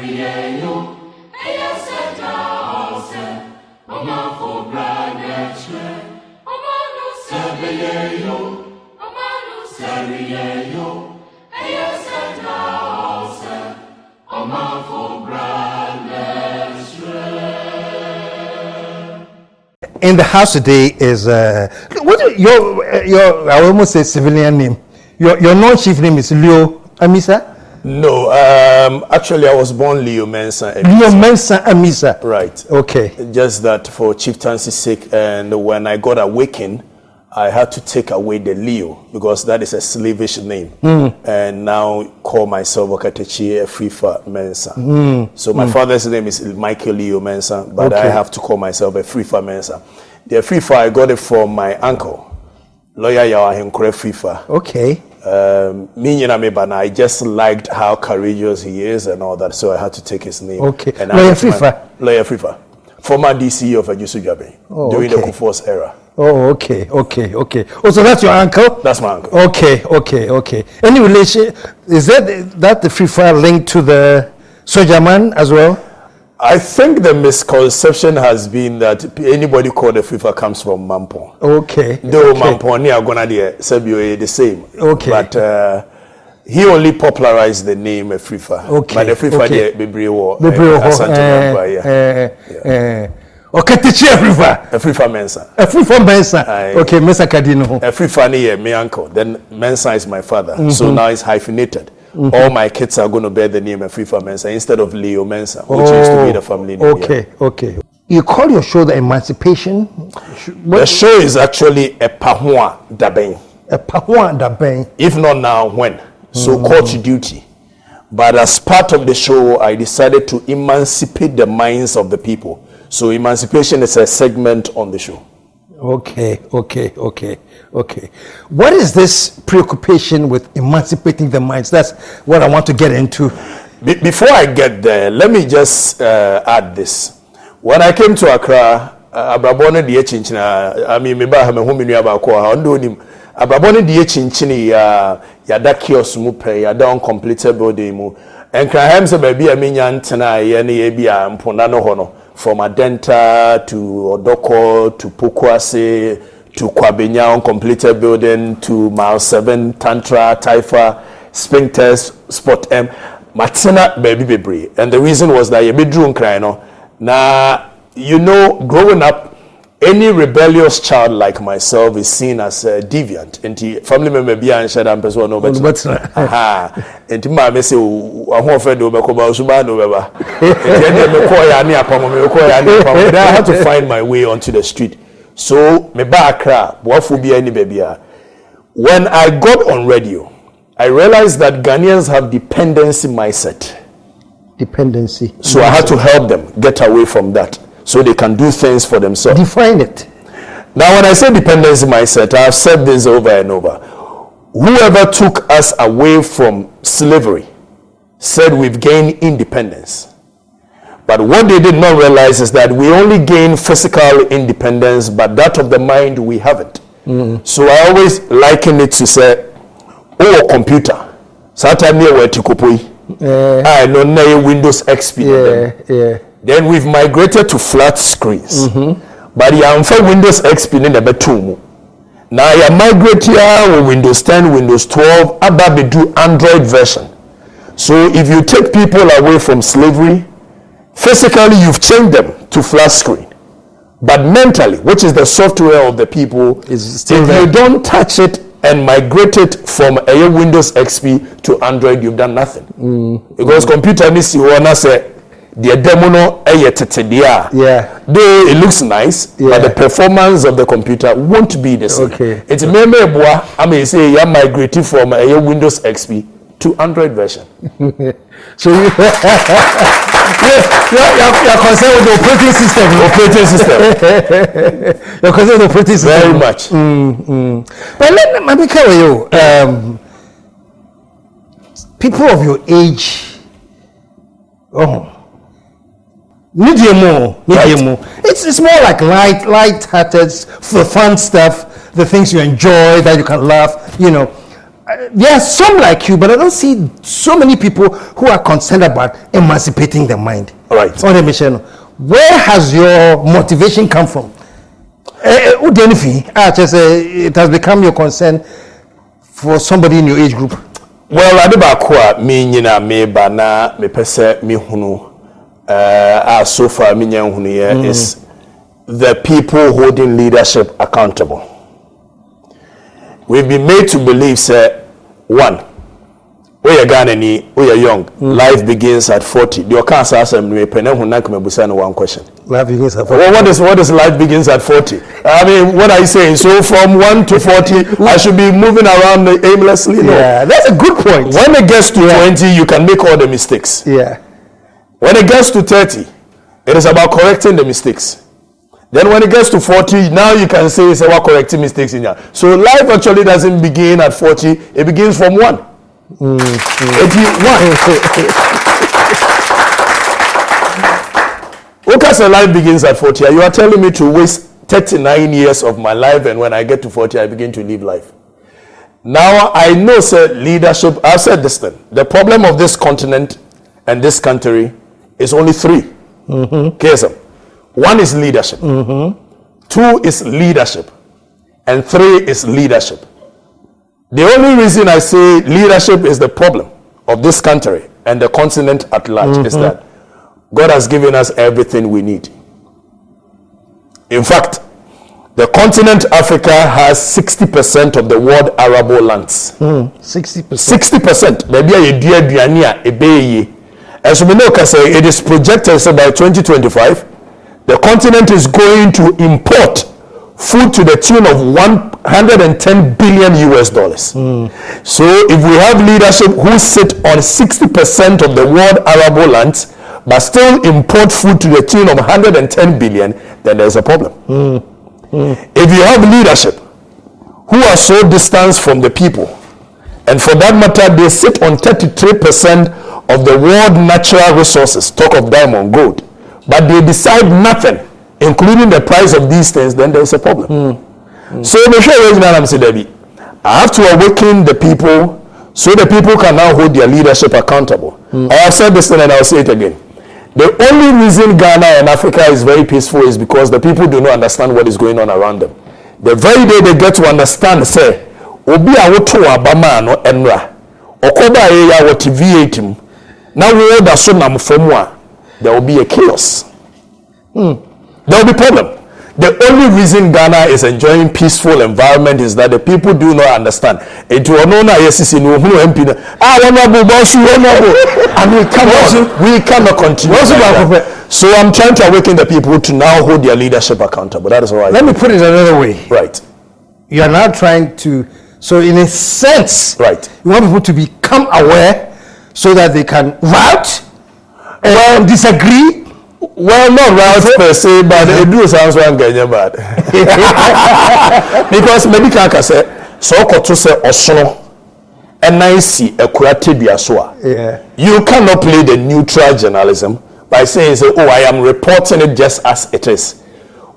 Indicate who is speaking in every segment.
Speaker 1: In the house today is what is your I almost say civilian name. Your non-chief name is Leo Amisa?
Speaker 2: No, actually I was born Leo Mensah.
Speaker 1: Leo Mensah Amisa.
Speaker 2: Right.
Speaker 1: Okay.
Speaker 2: Just that for chieftaincy's sake, and when I got awakened, I had to take away the Leo because that is a slavish name, and now call myself Okatakyie Afrifa-Mensah. So my father's name is Michael Leo Mensah, but I have to call myself Afrifa-Mensah. The Afrifa, I got it from my uncle, lawyer Yawahinkore Afrifa.
Speaker 1: Okay.
Speaker 2: I just liked how courageous he is and all that, so I had to take his name.
Speaker 1: Okay.
Speaker 2: And
Speaker 1: Lawyer Afrifa.
Speaker 2: Lawyer Afrifa, former DC of Ajusu Jabe during the Kufuor's era.
Speaker 1: Oh, okay. Oh, so that's your uncle?
Speaker 2: That's my uncle.
Speaker 1: Okay. Any relation? Is that the FIFA linked to the soldier man as well?
Speaker 2: I think the misconception has been that anybody called the FIFA comes from Mampon.
Speaker 1: Okay.
Speaker 2: Though Mampon are gonna be the same.
Speaker 1: Okay.
Speaker 2: But he only popularized the name FIFA.
Speaker 1: Okay.
Speaker 2: But the FIFA Bebreo.
Speaker 1: Okatakyie
Speaker 2: Afrifa-Mensah.
Speaker 1: Afrifa-Mensah. Okay, Mensah Kadino.
Speaker 2: Afrifa is my uncle. Then Mensah is my father. So now it's hyphenated. All my kids are going to bear the name Afrifa-Mensah instead of Leo Mensah, which used to be the family name.
Speaker 1: Okay. You call your show the Emancipation?
Speaker 2: The show is actually a Pahua Dabeng.
Speaker 1: A Pahua Dabeng.
Speaker 2: If not now, when? So court duty. But as part of the show, I decided to emancipate the minds of the people. So emancipation is a segment on the show.
Speaker 1: Okay. What is this preoccupation with emancipating the minds? That's what I want to get into.
Speaker 2: Before I get there, let me just add this. When I came to Accra, Abrabone die chinchina, I mean, meba ha me ho menu abako ha ondo nim. Abrabone die chinchini ya da kiosk mu pe, ya da uncompleted building mu. Enkra hem se ba bia menya ntena ye ne ye bia mpona no ho no. From Adenta to Odoko to Pokwase to Kwabenya uncompleted building to Mile 7, Tantra, Taifa, Sphincters, Spot M, Matina, Baby Bebre. And the reason was that you be drunk, no. Now, you know, growing up, any rebellious child like myself is seen as deviant. And family member be and share and person no better. Aha. And my me say, I had to find my way onto the street. So me back what would be any baby. When I got on radio, I realized that Ghanaians have dependency mindset.
Speaker 1: Dependency.
Speaker 2: So I had to help them get away from that, so they can do things for themselves.
Speaker 1: Define it.
Speaker 2: Now, when I say dependency mindset, I've said this over and over. Whoever took us away from slavery said we've gained independence. But what they did not realize is that we only gain physical independence, but that of the mind, we haven't. So I always liken it to say, oh, computer. Sometimes we're tikopoi. I know now Windows XP. Then we've migrated to flat screens. But you have Windows XP in the bedroom. Now you migrate here with Windows 10, Windows 12, about do Android version. So if you take people away from slavery, physically you've changed them to flat screen. But mentally, which is the software of the people,
Speaker 1: is still
Speaker 2: if
Speaker 1: there.
Speaker 2: you don't touch it and migrate it from a Windows XP to Android, you've done nothing. Because computer needs to wanna say the demo no though it looks nice, but the performance of the computer won't be the same. It's I mean say you migrating from a Windows XP to Android version.
Speaker 1: So you're concerned with the operating system. You're concerned with the operating system.
Speaker 2: Very much.
Speaker 1: But let me carry you. People of your age, need more. It's more like light-hearted, for fun stuff, the things you enjoy, that you can laugh, you know. there are some like you, but I don't see so many people who are concerned about emancipating the mind.
Speaker 2: Right.
Speaker 1: Where has your motivation come from? It has become your concern for somebody in your age group.
Speaker 2: Well, I don't me bana me pese me hunu. So far me hunu is the people holding leadership accountable. We've been made to believe, say, one, we are Ghanaian, we are young. Life begins at 40. The cancer assembly one question.
Speaker 1: Life begins at 40.
Speaker 2: What is life begins at 40? I mean, what are you saying? So from 1 to 40, I should be moving around aimlessly? No.
Speaker 1: Yeah, that's a good point.
Speaker 2: When it gets to 20, you can make all the mistakes.
Speaker 1: Yeah.
Speaker 2: When it gets to 30, it is about correcting the mistakes. Then when it gets to 40, now you can say it's about correcting mistakes in here. So life actually doesn't begin at 40, it begins from 1. 81. Okay, so life begins at 40. You are telling me to waste 39 years of my life, and when I get to 40, I begin to live life. Now I know, sir, leadership, I've said this thing. The problem of this continent and this country is only 3. Okay, sir. 1 is leadership, 2 is leadership, and 3 is leadership. The only reason I say leadership is the problem of this country and the continent at large is that God has given us everything we need. In fact, the continent Africa has 60% of the world arable lands.
Speaker 1: 60%.
Speaker 2: 60%. As we know, it is projected so by 2025, the continent is going to import food to the tune of $110 billion. So if we have leadership who sit on 60% of the world arable lands, but still import food to the tune of 110 billion, then there's a problem. If you have leadership who are so distant from the people, and for that matter, they sit on 33% of the world natural resources, talk of diamond, gold, but they decide nothing, including the price of these things, then there's a problem. So I have to awaken the people so the people can now hold their leadership accountable. I have said this thing and I'll say it again. The only reason Ghana and Africa is very peaceful is because the people do not understand what is going on around them. The very day they get to understand, say, Obi awoto abama no enra, okoba ya wo TV him. Now we order so nam from there will be a chaos. There will be problem. The only reason Ghana is enjoying peaceful environment is that the people do not understand. It will know now yes is in MP. And we cannot continue. So I'm trying to awaken the people to now hold their leadership accountable. That is all right.
Speaker 1: Let me put it another way.
Speaker 2: Right.
Speaker 1: You are now trying to, so in a sense,
Speaker 2: right,
Speaker 1: you want people to become aware so that they can route and disagree.
Speaker 2: Well, not route per se, but it do sounds one Kenya bad. Because maybe Kaka say so koto say osono and I see a kuratibia soa. You cannot play the neutral journalism by saying, say, oh, I am reporting it just as it is.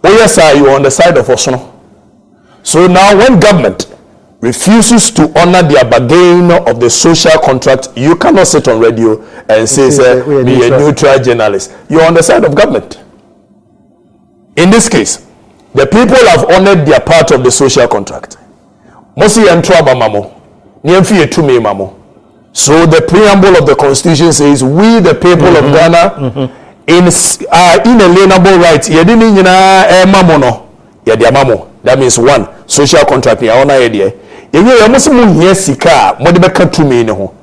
Speaker 2: Oh yes, sir, you are on the side of osono. So now when government refuses to honor their bargain of the social contract, you cannot sit on radio and say, be a neutral journalist. You're on the side of government. In this case, the people have honored their part of the social contract. So the preamble of the constitution says, we the people of Ghana in inalienable rights. That means 1, social contract. If you are Muslim here, Sika, Modibeka to me, no.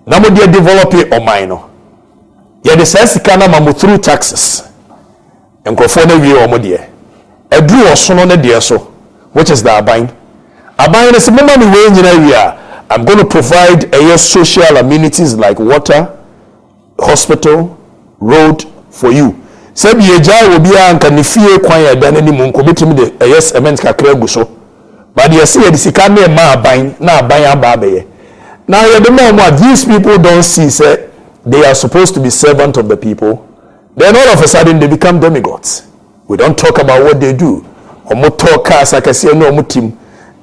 Speaker 2: Namodia develop it or mine. Yet the Sassikana mamu through taxes. And Cofone view or Modia. A drew or son on the dear so, which is the Abine. Abine is a moment way in area. I'm going to provide a social amenities like water, hospital, road for you. Sabi Eja will be an canifie choir than any monk committing the yes, a men's cacreguso. But you see, the Sikane ma buying now buying babe. Now you don't know what these people don't see, say they are supposed to be servant of the people. Then all of a sudden they become demigods. We don't talk about what they do. Or talk as I can see no mutim.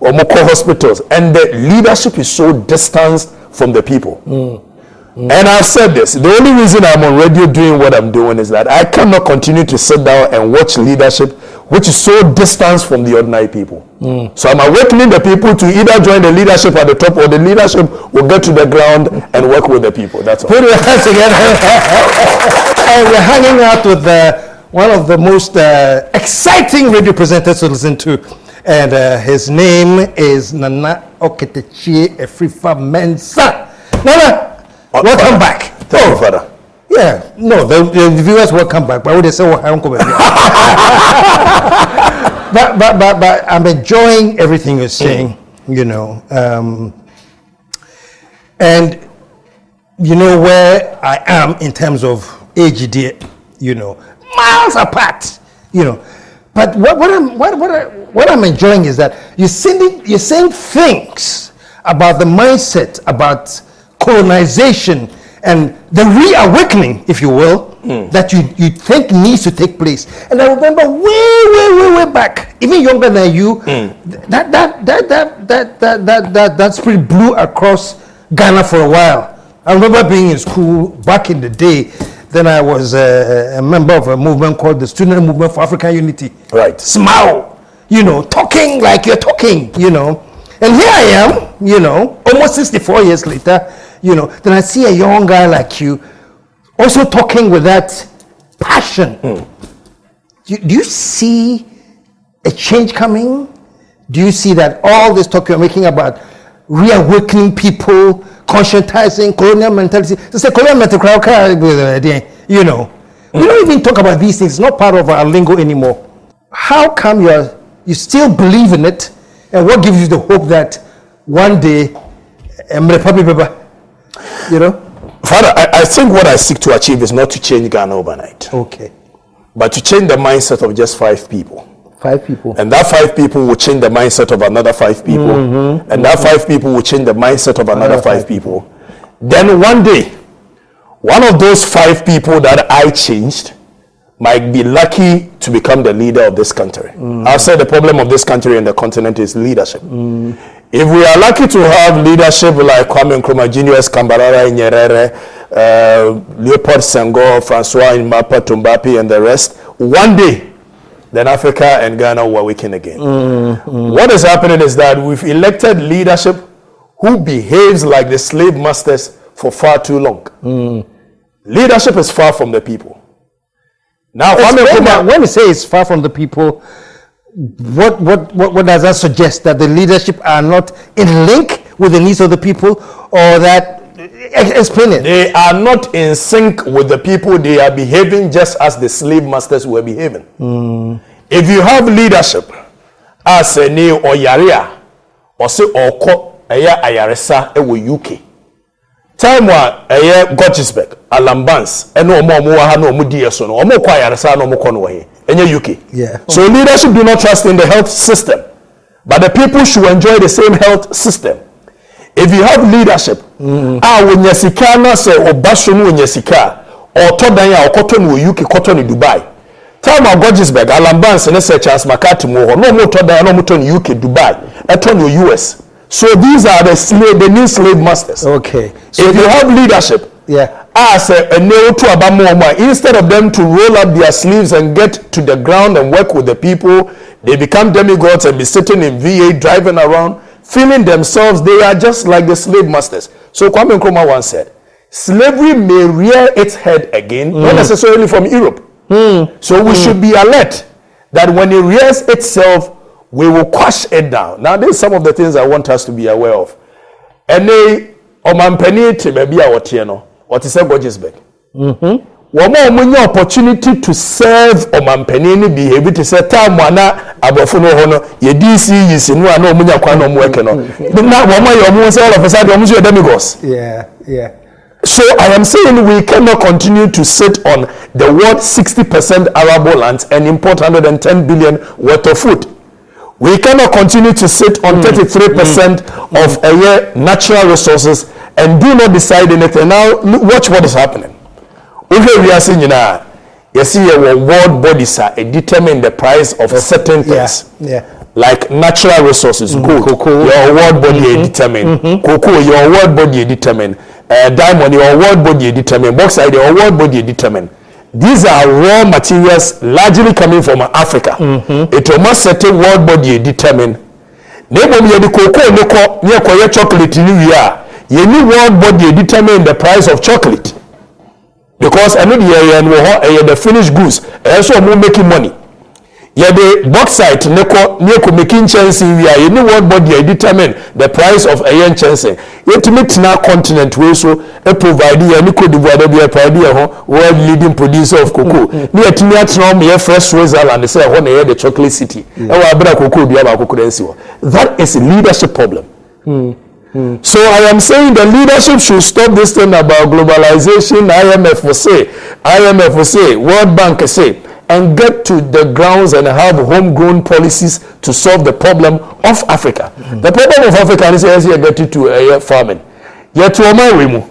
Speaker 2: Omoko hospitals, and the leadership is so distanced from the people. And I've said this, the only reason I'm on radio doing what I'm doing is that I cannot continue to sit down and watch leadership which is so distanced from the ordinary people. So I'm awakening the people to either join the leadership at the top, or the leadership will get to the ground and work with the people. That's all.
Speaker 1: Put your hands together. We're hanging out with one of the most exciting radio presenters to listen to, and his name is Nana Okatakyie Afrifa-Mensah. Nana, welcome back.
Speaker 2: Thank you, Father.
Speaker 1: Yeah, no, the viewers welcome back, but what they say, but I'm enjoying everything you're saying, you know, and you know where I am in terms of AGD, you know, miles apart, you know. But what I'm enjoying is that you're saying things about the mindset, about colonization, and the reawakening, if you will, that you think needs to take place. And I remember way back, even younger than you, that spirit blew across Ghana for a while. I remember being in school back in the day. Then I was a member of a movement called the Student Movement for African Unity.
Speaker 2: Right.
Speaker 1: Smile, you know, talking like you're talking, you know. And here I am, you know, almost 64 years later, you know, then I see a young guy like you also talking with that passion. Do you see a change coming? Do you see that all this talk you're making about reawakening people, conscientizing colonial mentality? It's a colonial mentality, you know. We don't even talk about these things. It's not part of our lingo anymore. How come you still believe in it? And what gives you the hope that one day, you know?
Speaker 2: Father, I think what I seek to achieve is not to change Ghana overnight.
Speaker 1: Okay.
Speaker 2: But to change the mindset of just 5 people.
Speaker 1: 5 people.
Speaker 2: And that 5 people will change the mindset of another 5 people. And that 5 people will change the mindset of another 5 people. Then one day, one of those 5 people that I changed might be lucky to become the leader of this country. I've said the problem of this country and the continent is leadership. If we are lucky to have leadership like Kwame Nkrumah, Julius Kambarara Nyerere, Leopold Senghor, Francois Mapa Tumbapi, and the rest, one day, then Africa and Ghana will awaken again. What is happening is that we've elected leadership who behaves like the slave masters for far too long. Leadership is far from the people. Now,
Speaker 1: when you say it's far from the people, what does that suggest? That the leadership are not in link with the needs of the people, or that? Explain it.
Speaker 2: They are not in sync with the people. They are behaving just as the slave masters were behaving. If you have leadership as a new or yaria or say or ko aya ayaresa ewo UK. Time wa aya Gotchisberg, Alambans, and no more ha no mu die so no omo kwa ayaresa no mo ko no he enye UK.
Speaker 1: Yeah.
Speaker 2: So leadership do not trust in the health system, but the people should enjoy the same health system. If you have leadership, when yasika na se obaso no yasika or todan ya okoto no UK koto ni Dubai. Time of Gotchisberg, Alambans and se Charles Makati mo no mo todan no mo to UK Dubai, eto no US. So these are the new slave masters.
Speaker 1: Okay.
Speaker 2: So if you have leadership, as a new to abamoma, instead of them to roll up their sleeves and get to the ground and work with the people, they become demigods and be sitting in VA driving around, feeling themselves they are just like the slave masters. So Kwame Nkrumah once said, slavery may rear its head again, not necessarily from Europe. So we should be alert that when it rears itself, we will quash it down. Now, there's some of the things I want us to be aware of. And they, omampeni te baby a wotieno, what is a Gotchisberg. Woman opportunity to serve omampeni ni behave to say time wana abofuno hono ye DC yisinu ano munya kwa no mweke no. Na woman yo mu say all of a sudden omuzo demigods.
Speaker 1: Yeah.
Speaker 2: So I am saying we cannot continue to sit on the world 60% arable lands and import 110 billion worth of food. We cannot continue to sit on 33% of a year natural resources and do not decide anything. Now, watch what is happening. Okay, we are seeing now, you see, world bodies are determine the price of certain things. like natural resources, gold,
Speaker 1: cocoa.
Speaker 2: your world body determine. Cocoa, your world body determine. Diamond, your world body determine. Bauxite, your world body determine. These are raw materials largely coming from Africa. It almost set a world body determine. Neighbor, you the cocoa, near chocolate in you need world body determine the price of chocolate. Because I know the finished goods, also more making money. Yeah, the bauxite neko making chance in you need world body determine the price of a yen chance. Yet to meet now continent we so a provider and Cote d'Ivoire be a provider world leading producer of cocoa. Near to me at fresh Switzerland, they say when they the chocolate city. That is a leadership problem. So I am saying the leadership should stop this thing about globalization. IMF will say, World Bank will say, and get to the grounds and have homegrown policies to solve the problem of Africa. The problem of Africa is get to farming. Yet to remove.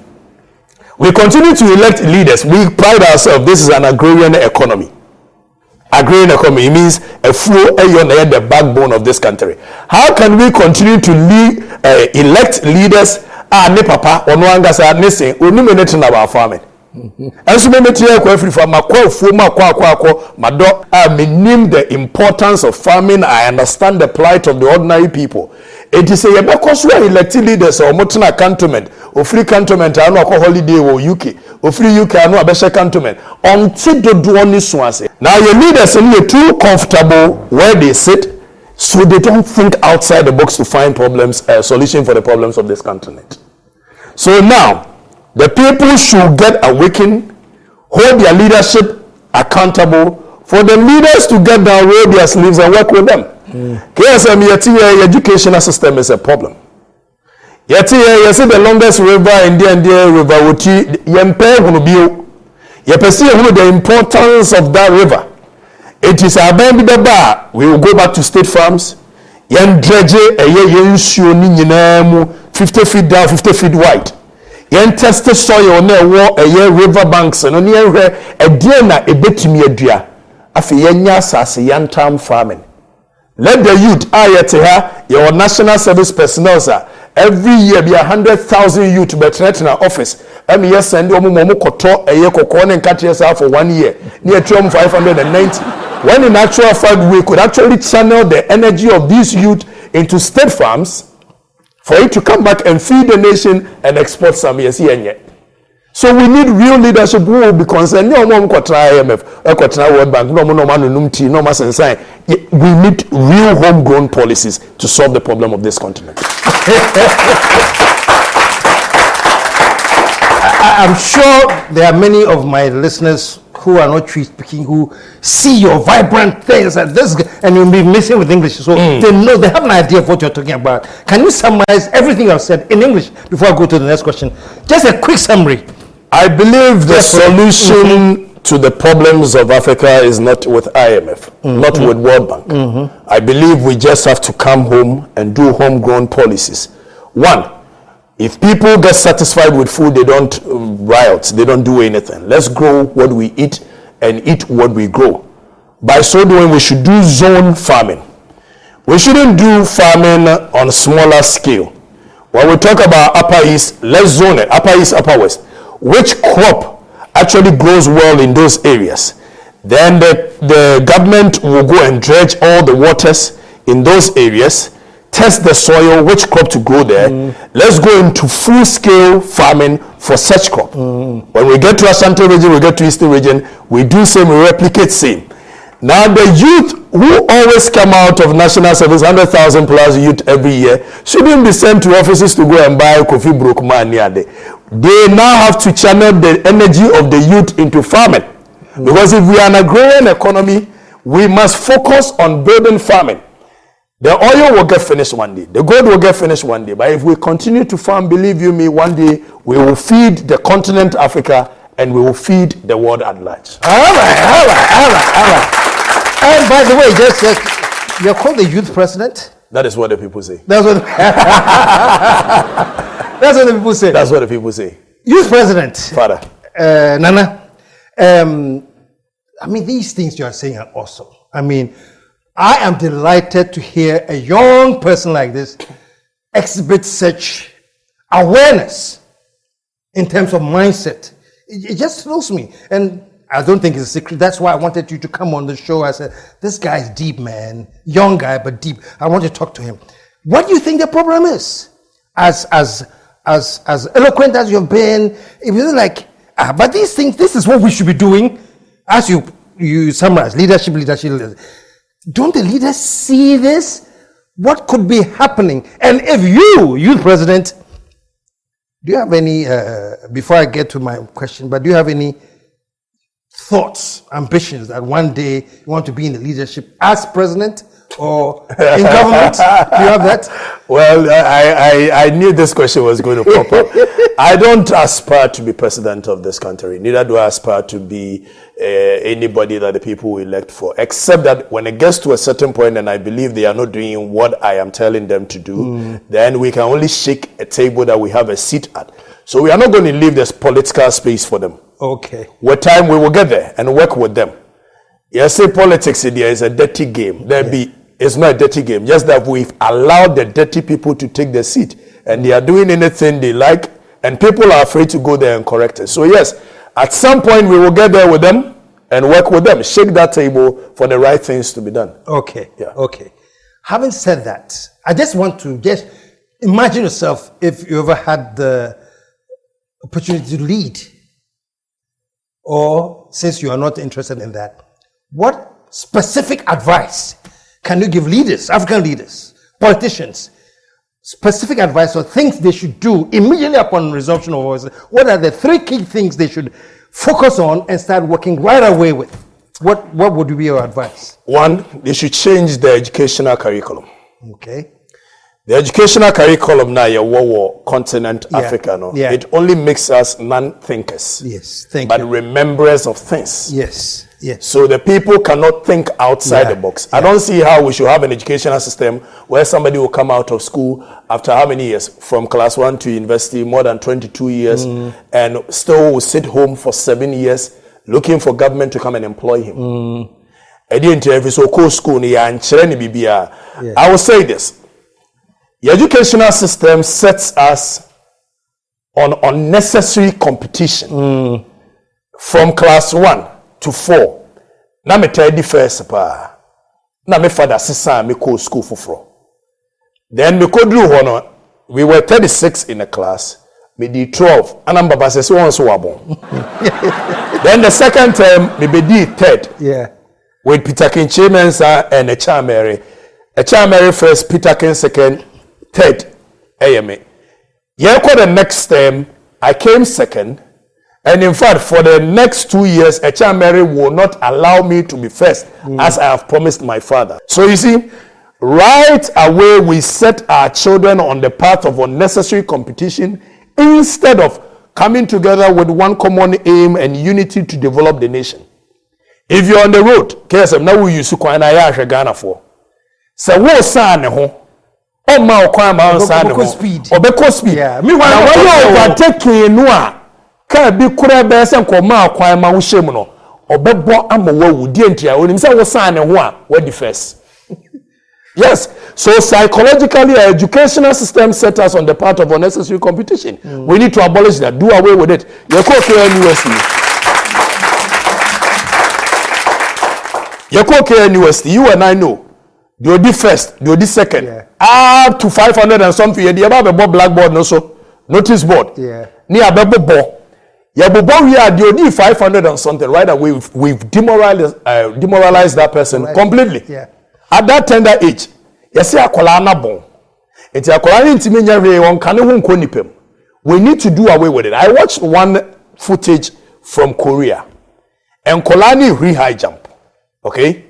Speaker 2: We continue to elect leaders. We pride ourselves. This is an agrarian economy. Agrarian economy means a flow the backbone of this country. How can we continue to elect leaders? Ne papa onwanga sa nese onimene na ba farming. And so many tier ko Afrifa-Mensah meaning the importance of farming. I understand the plight of the ordinary people. It is a because we elected leaders or motuna cantonment or free cantonment and no holiday or UK or free UK and no abesha cantonment until the duoni swase. Now your leaders are too comfortable where they sit, so they don't think outside the box to find problems, solution for the problems of this continent. So now the people should get awakened, hold their leadership accountable for the leaders to get down, roll their sleeves and work with them. KSM educational system is a problem. Yet you see the longest river in the river Wuti Yempe Hunubio. You perceive the importance of that river. It is a baby bar. We will go back to state farms. Yen dredge a yen 50 feet down, 50 feet wide. Yen tested soil near war a year river banks and on yen a dear na a bit me a dear. Afi yenya sasi yan term farming. Let the youth ayete your national service personnel sir. Every year be 100,000 youth be in our office. Every year send omo koto a year kokone and cut yourself for 1 year. Near 590. When in actual fact we could actually channel the energy of these youth into state farms for it to come back and feed the nation and export some years here and yet. So we need real leadership who will be concerned. No more IMF, World Bank, no more sign. We need real homegrown policies to solve the problem of this continent.
Speaker 1: I'm sure there are many of my listeners who are not tree speaking, who see your vibrant things and this, and you'll be missing with English. So they know, they have an idea of what you're talking about. Can you summarize everything I've said in English before I go to the next question? Just a quick summary.
Speaker 2: I believe the solution to the problems of Africa is not with IMF, not with World Bank. I believe we just have to come home and do homegrown policies. One, if people get satisfied with food, they don't riot, they don't do anything. Let's grow what we eat and eat what we grow. By so doing, we should do zone farming. We shouldn't do farming on a smaller scale. When we talk about Upper East, let's zone it, Upper East, Upper West. Which crop actually grows well in those areas? Then the government will go and dredge all the waters in those areas, test the soil, which crop to grow there. Let's go into full-scale farming for such crop. When we get to Ashanti region, we get to Eastern region, we do same, we replicate same. Now the youth who always come out of national service, 100,000 plus youth every year, shouldn't be sent to offices to go and buy coffee brokman near there. They now have to channel the energy of the youth into farming. Because if we are an agrarian economy, we must focus on building farming. The oil will get finished one day. The gold will get finished one day. But if we continue to farm, believe you me, one day we will feed the continent Africa and we will feed the world at large.
Speaker 1: All right. And by the way, just you're called the youth president?
Speaker 2: That is what the people say.
Speaker 1: That's what that's what the people say.
Speaker 2: That's what the people say.
Speaker 1: Youth president.
Speaker 2: Father.
Speaker 1: Nana. I mean, these things you are saying are awesome. I mean, I am delighted to hear a young person like this exhibit such awareness in terms of mindset. It just thrills me. And I don't think it's a secret. That's why I wanted you to come on the show. I said, this guy is deep, man. Young guy, but deep. I want to talk to him. What do you think the problem is? As eloquent as you've been, it was like, but these things, this is what we should be doing. As you summarize, leadership. Don't the leaders see this? What could be happening? And if youth president, do you have any, before I get to my question, but do you have any thoughts, ambitions that one day you want to be in the leadership as president or in government? Do you have that?
Speaker 2: Well, I knew this question was going to pop up. I don't aspire to be president of this country. Neither do I aspire to be anybody that the people will elect for, except that when it gets to a certain point and I believe they are not doing what I am telling them to do, then we can only shake a table that we have a seat at. So we are not going to leave this political space for them.
Speaker 1: Okay.
Speaker 2: With time, we will get there and work with them. Yes, say politics there is a dirty game. It's not a dirty game, just that we've allowed the dirty people to take the seat and they are doing anything they like and people are afraid to go there and correct it. So yes, at some point we will get there with them and work with them, shake that table for the right things to be done.
Speaker 1: Okay, yeah. Okay. Having said that, I just want to just imagine yourself if you ever had the opportunity to lead, or since you are not interested in that, what specific advice can you give leaders, African leaders, politicians, specific advice or things they should do immediately upon resumption of office? What are the 3 key things they should focus on and start working right away with? What would be your advice? 1,
Speaker 2: they should change the educational curriculum.
Speaker 1: Okay.
Speaker 2: The educational curriculum now, your continent Africa, no? It only makes us non-thinkers.
Speaker 1: Yes, thank
Speaker 2: you. But rememberers of things.
Speaker 1: Yes, yes.
Speaker 2: So the people cannot think outside the box. I don't see how we should have an educational system where somebody will come out of school after how many years? From class 1 to university, more than 22 years, and still will sit home for 7 years looking for government to come and employ him. I will say this. The educational system sets us on unnecessary competition from class 1 to 4. Na me tell the first pa. Na me father sisa me go school for. Then me go do hono. We were 36 in a class. Me di 12. And baba say one so wabon. Then the second term me be di 3rd.
Speaker 1: Yeah.
Speaker 2: With Afrifa-Mensah and a Chamere. A Chamere first, Peter second, 3rd. AMA. Yeah, the next term I came 2nd. And in fact, for the next 2 years, Echa Mary will not allow me to be first, as I have promised my father. So you see, right away, we set our children on the path of unnecessary competition instead of coming together with one common aim and unity to develop the nation. If you're on the road, KSM, now we use to Ghana for. So what son ho? Oh my God,
Speaker 1: speed.
Speaker 2: Obeko speed.
Speaker 1: Yeah.
Speaker 2: Me want to overtake no. Ka bi kura be se nkoma akwan ma wo hyem no obebo amawa wudi entia onim se wo san ne ho a what the first. Yes, so psychologically our educational system set us on the path of unnecessary competition. We need to abolish that, do away with it. University, you and I know do the first, do the second, up to 500 and something. You have a blackboard no so notice board. Ni abebo bo. Yeah, but we are the 500 and something right away. We've demoralized that person completely.
Speaker 1: Yeah.
Speaker 2: At that tender age, you see, akola bon. It's akola intimenya on kane ho nipem. We need to do away with it. I watched one footage from Korea, and kolani high jump. Okay,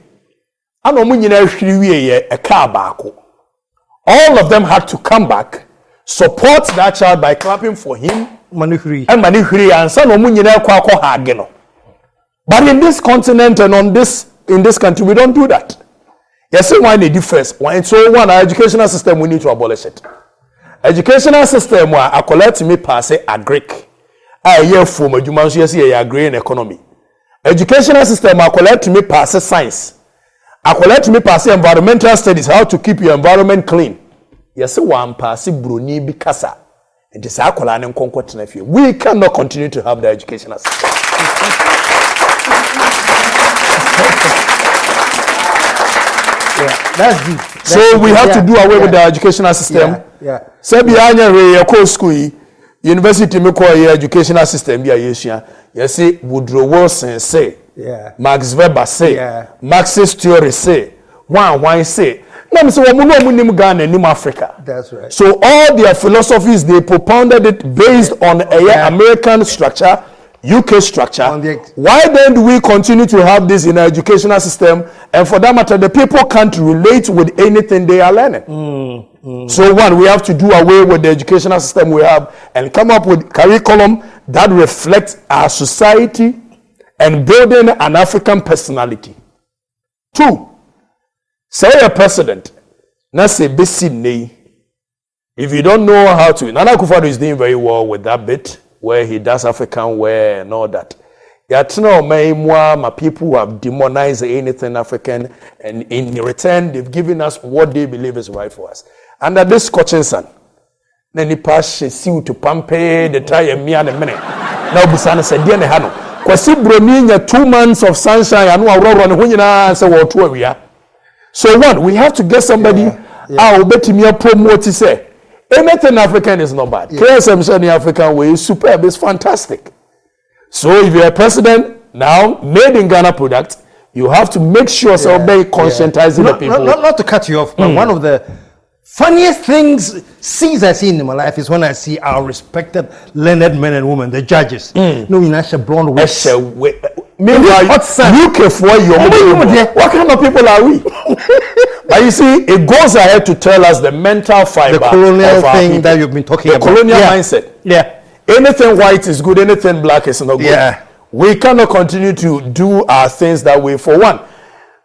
Speaker 2: and a car back. All of them had to come back, support that child by clapping for him.
Speaker 1: Manihri
Speaker 2: and son hageno. But in this continent and in this country, we don't do that. Yes, why the difference? So one, our educational system, we need to abolish it. Educational system where I collect me pass a Greek. I hear from a human yes, agree in economy. Educational system I collect me pass science. I collect me pass environmental studies, how to keep your environment clean. Yes, one pass bruni bikasa. It is akola and conquer. We cannot continue to have the educational system.
Speaker 1: That's deep.
Speaker 2: So we have to do away with the educational system. Say behind your school, university me call your educational system. You see Woodrow Wilson say, Max Weber say, Marxist theory say, one say. No, so Ghana and Africa.
Speaker 1: That's right.
Speaker 2: So all their philosophies, they propounded it based on American structure, UK structure. Why then do we continue to have this in our educational system? And for that matter, the people can't relate with anything they are learning. So one, we have to do away with the educational system we have and come up with curriculum that reflects our society and building an African personality. Two, say a president, not say basic. If you don't know how to, Nana Akufo-Addo is doing very well with that bit where he does African wear and all that. My people who have demonized anything African, and in return, they've given us what they believe is right for us. Under this scorching sun, then he passed see to Pampe, the try and me and a minute. Now, Busana said, Diana Hano, Kwasi Bromina 2 months of sunshine, and when you answer what we are. So, one, we have to get somebody, I'll bet me promote to say. Anything African is not bad. KSM in the African way is superb, it's fantastic. So if you're a president now, made in Ghana product, you have to make sure somebody conscientizing the people.
Speaker 1: Not to cut you off, but one of the funniest scenes I see in my life is when I see our respected learned men and women, the judges. No, in a blonde wigs.
Speaker 2: Meanwhile, UK for you. What kind of people are we? But you see, it goes ahead to tell us the mental fiber.
Speaker 1: The colonial thing that you've been talking about.
Speaker 2: The colonial mindset. Anything white is good, anything black is not good. We cannot continue to do our things that way. For one,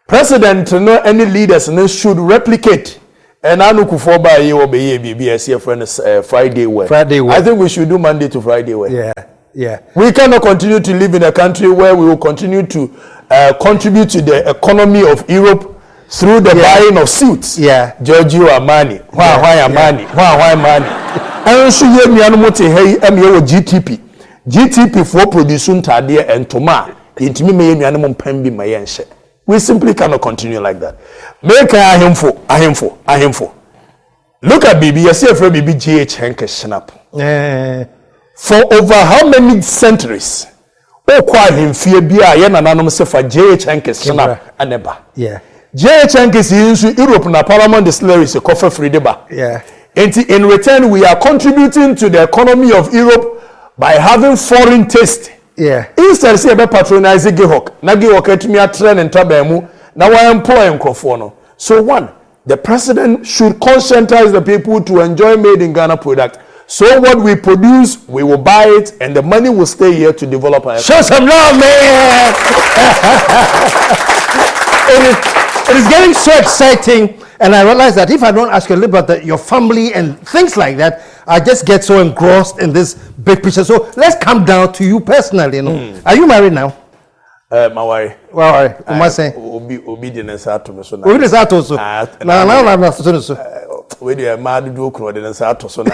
Speaker 2: president, any leaders should replicate. And I know Kufoba you be BBS your friend Friday way. I think we should do Monday to Friday way. We cannot continue to live in a country where we will continue to contribute to the economy of Europe through the buying of suits. Giorgio Armani. Why Armani? Why Armani? And so you me anomote hey GTP. GTP for producing tade and toma. Intimi me anumon pembi mayense. We simply cannot continue like that. Make ahemfo. Look at BB, you see a friend BB GH Henke Snap. For over how many centuries? Oh, quite him fear be a yen anonymous for GH Henke Snap and neba. GH Henke is in Europe na Paramount Distillery a coffee free deba. And in return, we are contributing to the economy of Europe by having foreign taste. Instead, say about patronizing Gihok. Nagihok at me a trend and tabemu. Now I employ Nkrofono. So one, the president should conscientize the people to enjoy made in Ghana product. So what we produce, we will buy it, and the money will stay here to develop our.
Speaker 1: Show some love, man! It is getting so exciting, and I realize that if I don't ask you a little about your family and things like that, I just get so engrossed in this big picture. So let's come down to you personally. Are you married now?
Speaker 2: My wife.
Speaker 1: Well, what am I saying?
Speaker 2: Obedience to me.
Speaker 1: Obedience also. No.
Speaker 2: When you are mad, do obedience to so.
Speaker 1: And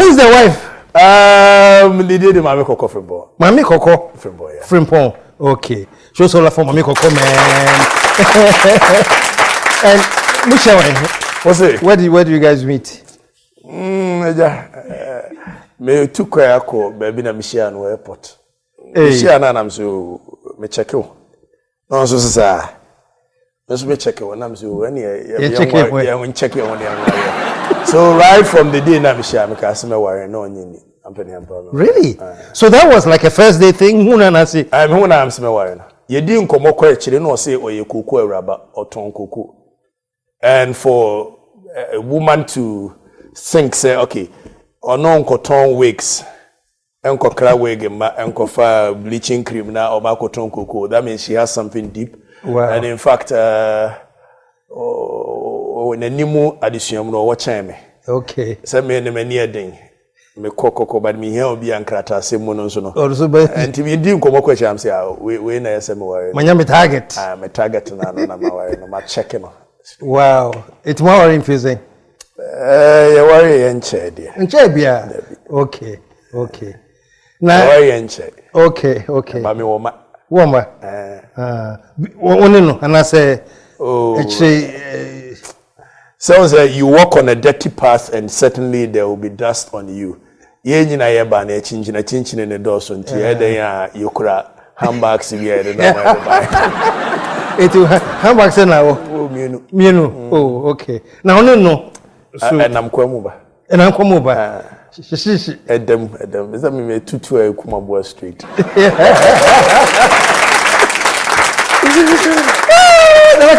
Speaker 1: who's the wife?
Speaker 2: The day Mami Coco Frimbo.
Speaker 1: Mami Coco
Speaker 2: Frimbo.
Speaker 1: Frimpong. Okay. Show so for Mami Coco, man. And Michelle,
Speaker 2: what's it?
Speaker 1: Where do you guys meet?
Speaker 2: Me took care of baby na Michelle no airport. Michelle na am so me check you. No so say. Me check you na am so when you check you on there. So right from the day na Michelle me ka say me worry no nyini.
Speaker 1: Really? So that was like a first day thing. Huna na say.
Speaker 2: Huna am say me worry na. Ye di nkomo kwa ekire no say oye kuku awraba oton kuku. And for a woman to think, say, okay, or no cotton wigs, enko kra wig ma enko fa bleaching cream na or ba cotton cocoa. That means she has something deep.
Speaker 1: Wow.
Speaker 2: And in fact, in a nimu addition no watch me.
Speaker 1: Okay.
Speaker 2: Say me ne mani adin. me kokoko but me here obi ankrata asem no so no
Speaker 1: also but
Speaker 2: and me di nkomo question am say we na yesem worry
Speaker 1: manya me target
Speaker 2: me target na no na ma worry no ma check no
Speaker 1: wow it's more worrying feeling
Speaker 2: you worry enche dia
Speaker 1: enche bia okay na
Speaker 2: worry enche
Speaker 1: okay
Speaker 2: ba me woma
Speaker 1: one no and I say
Speaker 2: sounds like you walk on a dirty path and certainly there will be dust on you. Ye nyina ye ba na chinchina ne do so nti e den a yokura handbags bi e den na buy.
Speaker 1: It handbags na wo mienu. Oh okay. Now no. So
Speaker 2: enam kwamu ba.
Speaker 1: Enam kwamu ba. Shishi.
Speaker 2: Edem. Is that me tutu e Kumabua Street.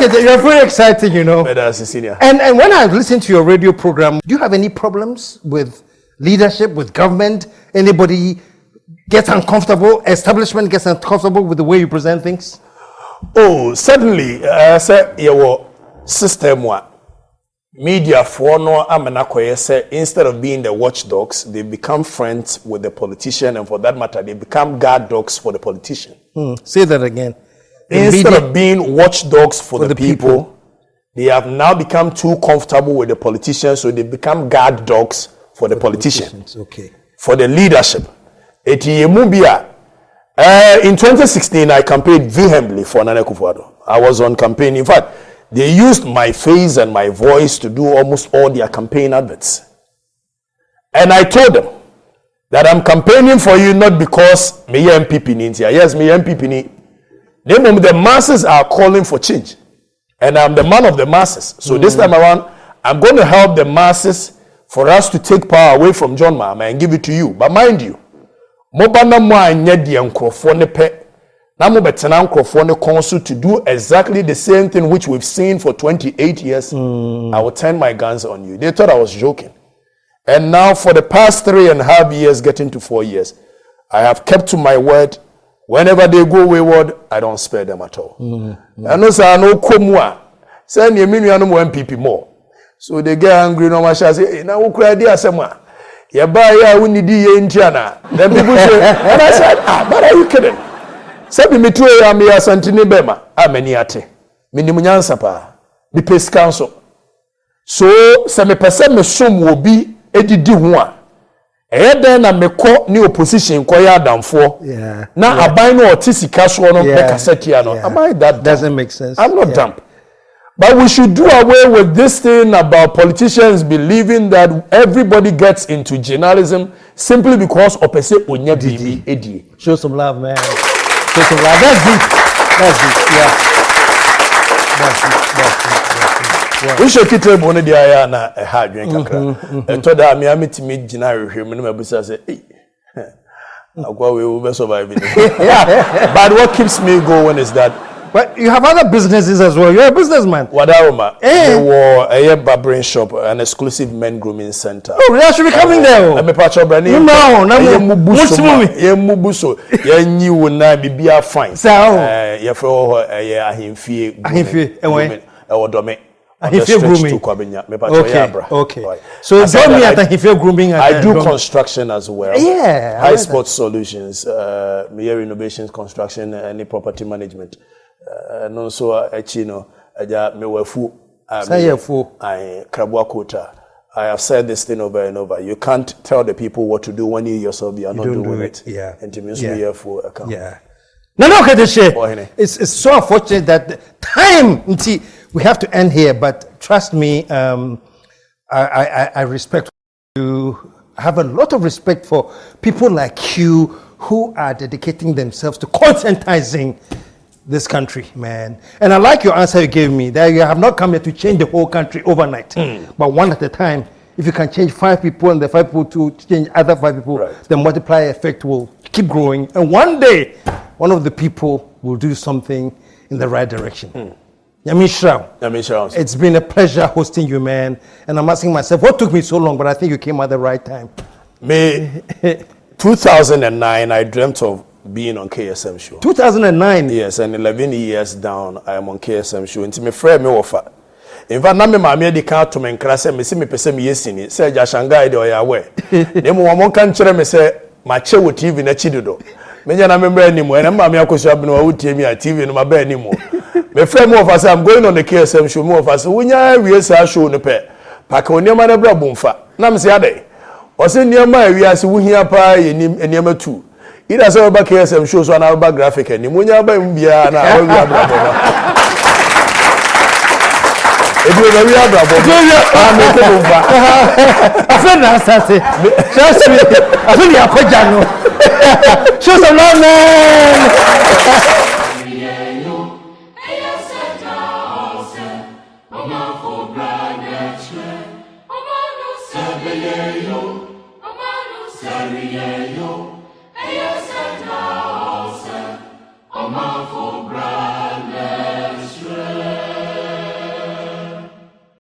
Speaker 1: You're very exciting, you know. And when I listen to your radio program, do you have any problems with leadership, with government? Anybody gets uncomfortable? Establishment gets uncomfortable with the way you present things?
Speaker 2: Oh, certainly. Your system media for no amenakoye say instead of being the watchdogs, they become friends with the politician, and for that matter, they become guard dogs for the politician.
Speaker 1: Say that again.
Speaker 2: Instead of being watchdogs for the people, they have now become too comfortable with the politicians, so they become guard dogs for the politicians.
Speaker 1: Okay.
Speaker 2: For the leadership. In 2016, I campaigned vehemently for Nana Akufo-Addo. I was on campaign. In fact, they used my face and my voice to do almost all their campaign adverts. And I told them that I'm campaigning for you not because me MPP needs here. Yes, me MPP need. The masses are calling for change. And I'm the man of the masses. So this time around, I'm going to help the masses for us to take power away from John Mahama and give it to you. But mind you, mobana mo anya di enkrofo ne pe na mo betena enkrofo ne konso to do exactly the same thing which we've seen for 28 years. I will turn my guns on you. They thought I was joking. And now for the past 3.5 years, getting to 4 years, I have kept to my word. Whenever they go wayward, I don't spare them at all. And also, I know Komua. Say, you mean you know MPP more. So they get angry. No one shall say, now who could idea someone? You buy ya we need ye in China. Then people say, and I said, but are you kidding? Say me too ya me asantini bema. Many ate. Minimunyansa pa. The Peace Council. So, se me pese me sum will be edidi huwa. Then na meko ni opposition koya damfo na aban no otisika so no make setia no am I that
Speaker 1: doesn't make sense.
Speaker 2: I'm not dumb. But we should do away with this thing about politicians believing that everybody gets into journalism simply because opese onya bibi edi.
Speaker 1: Show some love, man. Show some love. That's deep. Yeah. That's deep.
Speaker 2: We should keep them on the aya na ha dwen kakra. To da me ametimi gina hwehwe me na mabusa say agwa we will survive it. But what keeps me going is that
Speaker 1: but you have other businesses as well. You're a businessman.
Speaker 2: Wadaroma. They were a barbering shop, an exclusive men grooming center.
Speaker 1: Oh, they should be coming there.
Speaker 2: I'm a patch of brand. Mubuso. You na bibia fine.
Speaker 1: So
Speaker 2: you for ahimfie odome.
Speaker 1: Okay. So tell me at Ahimfie grooming.
Speaker 2: I do construction as well.
Speaker 1: Yeah.
Speaker 2: High Sport Solutions, Mere Innovations Construction, and property management. And also, Chino, Mewafu, Krabwa Kota. I have said this thing over and over. You can't tell the people what to do when you yourself are not doing it.
Speaker 1: Yeah.
Speaker 2: And to me, for account.
Speaker 1: Yeah. No, Okatakyie. It's so unfortunate that time. We have to end here, but trust me, I respect you. I have a lot of respect for people like you who are dedicating themselves to conscientizing this country, man. And I like your answer you gave me, that you have not come here to change the whole country overnight, but one at a time. If you can change 5 people and the 5 people to change other 5 people, the multiplier effect will keep growing. And one day, one of the people will do something in the right direction. It's been a pleasure hosting you, man. And I'm asking myself, what took me so long? But I think you came at the right time.
Speaker 2: 2009, I dreamt of being on KSM show.
Speaker 1: 2009?
Speaker 2: Yes, and 11 years down, I am on KSM show. Until my friend me offer. In fact, na me maame di kan to me nkra se me se me pese me yesini se ja Shanghai de oya we. Dem wo mo kan kire me se ma che wo TV na chidodo. Me nya na me mbra ni mo na maame akoso abno wa wotie mi a TV no ma ba ni mo. Me frame mo offer say I'm going on the KSM show mo offer say wonya wie sa show no pe. Paka oniema na bra bomfa. Na me se ade. O se niema awi ase wo hia pa yenim eniema tu. Ida say ba KSM show so na ba graphic ni mo nya ba mbia na wa wi abra bomfa. If you are very bravo, I'm making over. I feel that's it. Trust me. I feel you're quite general. Show some love, man.
Speaker 3: For